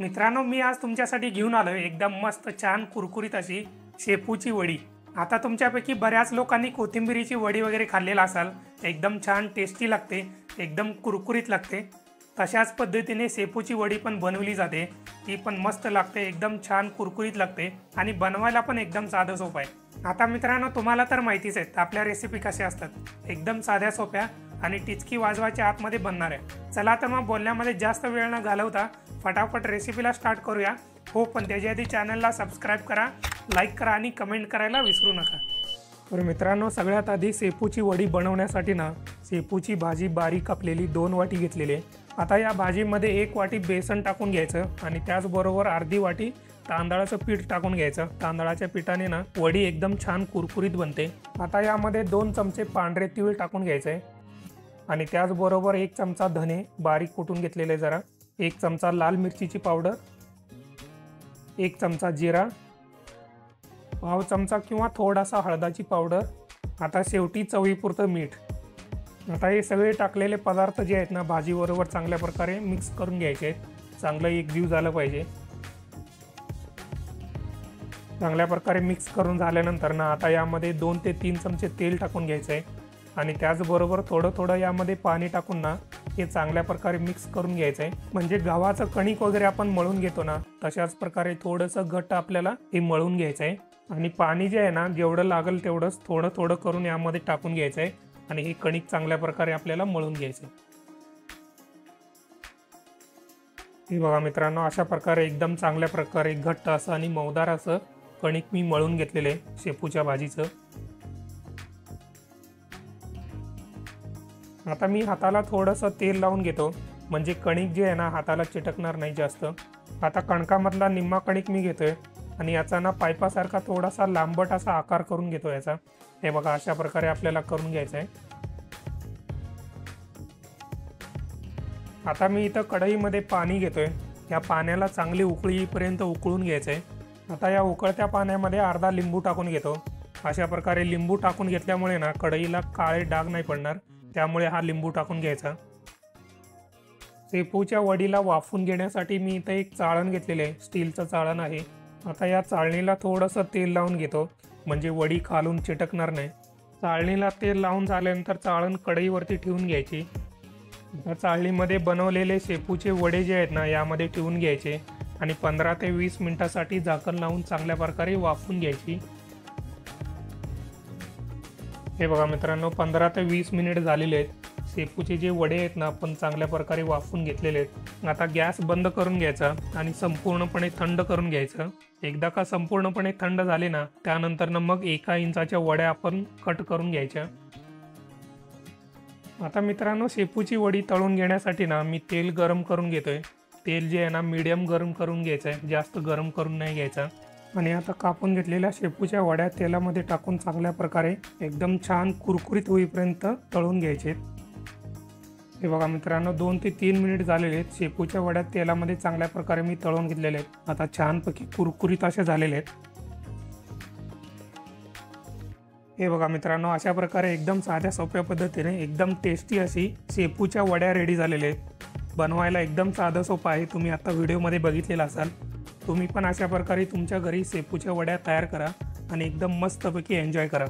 मित्रांनो, मी आज तुमच्यासाठी घेऊन आलोय एकदम मस्त छान कुरकुरीत अशी शेपूची वडी। आता तुमच्यापैकी बऱ्याच लोकांनी कोथिंबीरीची वडी वगैरे खाल्लेला असाल। एकदम छान टेस्टी लागते, एकदम कुरकुरीत लागते। तशाच पद्धतीने शेपूची वडी पण बनवली जाते। ती पण मस्त लागते, एकदम छान कुरकुरीत लागते आणि बनवायला पण एकदम साधं सोपं आहे। आता मित्रांनो, तुम्हाला तर माहितीच आहे आपल्या रेसिपी कशा असतात, एकदम साध्या सोप्या आणि टिचकी वाजवायच्या आतमध्ये बनणार आहे। चला तर मग बोलण्यामध्ये जास्त वेळ न घालवता फटाफट रेसिपीला स्टार्ट करूया। हो, पण त्याच्या आधी चॅनलला सबस्क्राइब करा, लाईक करा आणि कमेंट करायला विसरू नका। तर मित्रांनो, सगळ्यात आधी शेपूची वडी बनवण्यासाठी ना शेपूची भाजी बारीक कापलेली 2 वाटी घेतलेली आहे। आता या भाजीमध्ये 1 वाटी बेसन टाकून घ्यायचं आणि त्याचबरोबर अर्धी वाटी तांदळाचं पीठ टाकून घ्यायचं। तांदळाच्या पिठाने ना वडी एकदम छान कुरकुरीत बनते। आता यामध्ये 2 चमचे पांढरे तीळ टाकून घ्यायचे आणि त्याचबरोबर 1 चमचा धने बारीक कुटून घेतलेले, जरा 1 चमचा लाल मिरचीची पावडर, 1 चमचा जिरा, पाव चमचा किंवा थोडासा हळदाची पावडर। आता शेवटी चवीपुरतं मीठ। आता हे सगळे टाकलेले पदार्थ जे आहेत ना भाजीबरोबर चांगल्या प्रकारे मिक्स करून घ्यायचे आहेत। चांगलं एकजीव झालं पाहिजे। चांगल्या प्रकारे मिक्स करून झाल्यानंतर ना आता यामध्ये 2 ते 3 चमचे तेल टाकून घ्यायचं आहे आणि त्याचबरोबर थोडं यामध्ये पाणी टाकून ना हे चांगल्या प्रकारे मिक्स करून घ्यायचं आहे। म्हणजे गव्हाचं कणिक वगैरे आपण मळून घेतो ना तशाच प्रकारे थोडंसं घट्ट आपल्याला हे मळून घ्यायचं आहे आणि पाणी जे आहे ना जेवढं लागेल तेवढंच थोडं करून यामध्ये टाकून घ्यायचं आहे आणि हे कणिक चांगल्या प्रकारे आपल्याला मळून घ्यायचं आहे। हे बघा मित्रांनो, अशा प्रकारे एकदम चांगल्या प्रकारे घट्ट असं आणि मऊदार असं कणिक मी मळून घेतलेले आहे शेपूच्या भाजीचं। आता मी हाताला थोडंसं तेल लावून घेतो, म्हणजे कणिक जे आहे ना हाताला चिटकणार नाही जास्त। आता कणकामधला निम्मा कणिक मी घेतोय आणि याचा ना पाईपासारखा थोडासा लांबट असा आकार करून घेतो याचा। हे बघा, अशा प्रकारे आपल्याला करून घ्यायचं आहे। आता मी इथं कढईमध्ये पाणी घेतोय। या पाण्याला चांगली उकळी येईपर्यंत उकळून घ्यायचं आहे। आता या उकळत्या पाण्यामध्ये अर्धा लिंबू टाकून घेतो। अशा प्रकारे लिंबू टाकून घेतल्यामुळे ना कढईला काळे डाग नाही पडणार, त्यामुळे हा लिंबू टाकून घ्यायचा। शेपूच्या वडीला वाफून घेण्यासाठी मी इथं एक चाळण घेतलेले आहे, स्टीलचं चाळण आहे। आता या चाळणीला थोडंसं तेल लावून घेतो, म्हणजे वडी खालून चिटकणार नाही। चाळणीला तेल लावून झाल्यानंतर चाळण कढईवरती ठेवून घ्यायची। या चाळणीमध्ये बनवलेले शेपूचे वडे जे आहेत ना यामध्ये ठेवून घ्यायचे आणि 15 ते 20 मिनिटासाठी झाकण लावून चांगल्या प्रकारे वाफून घ्यायची। हे बघा मित्रांनो, 15 ते 20 मिनिट झालेले आहेत। शेपूचे जे वडे आहेत ना आपण चांगल्या प्रकारे वाफून घेतलेले आहेत। आता गॅस बंद करून घ्यायचा आणि संपूर्णपणे थंड करून घ्यायचं। एकदा का संपूर्णपणे थंड झाले ना त्यानंतर ना मग 1 इंचाच्या वड्या आपण कट करून घ्यायच्या। आता मित्रांनो, शेपूची वडी तळून घेण्यासाठी ना मी तेल गरम करून घेतोय। तेल जे आहे ना मीडियम गरम करून घ्यायचं आहे, जास्त गरम करून नाही घ्यायचा। आणि आता कापून घेतलेल्या शेपूच्या वड्या तेलामध्ये टाकून चांगल्या प्रकारे एकदम छान कुरकुरीत होईपर्यंत तळून घ्यायचे। हे बघा मित्रांनो, 2 ते 3 मिनिट झालेले आहेत। शेपूच्या वड्या तेलामध्ये चांगल्या प्रकारे मी तळून घेतलेले आहेत। आता छानपैकी कुरकुरीत असे झालेले आहेत। हे बघा मित्रांनो, अशा प्रकारे एकदम साध्या सोप्या पद्धतीने एकदम टेस्टी अशी शेपूच्या वड्या रेडी झालेल्या आहेत। बनवायला एकदम साधं सोपं आहे, तुम्ही आता व्हिडिओमध्ये बघितलेलं असाल। तुम्ही पण अशा प्रकारे तुमच्या घरी शेपूच्या वड्या तयार करा आणि एकदम मस्तपैकी एन्जॉय करा।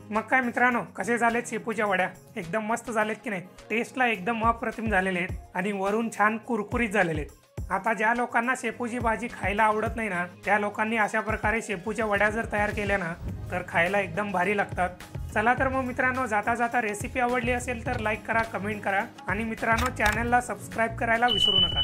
मग काय मित्रांनो, कसे झालेत शेपूच्या वड्या? एकदम मस्त झालेत की नाही? टेस्टला एकदम अप्रतिम झालेले आहेत आणि वरून छान कुरकुरीत झालेले आहेत। आता ज्या लोकांना शेपूची भाजी खायला आवडत नाही ना त्या लोकांनी अशा प्रकारे शेपूच्या वड्या जर तयार केल्या ना तर खायला एकदम भारी लागतात। चला तर मग मित्रांनो, जाता रेसिपी आवडली असेल तर लाईक करा, कमेंट करा आणि मित्रांनो चॅनलला सबस्क्राइब करायला विसरू नका।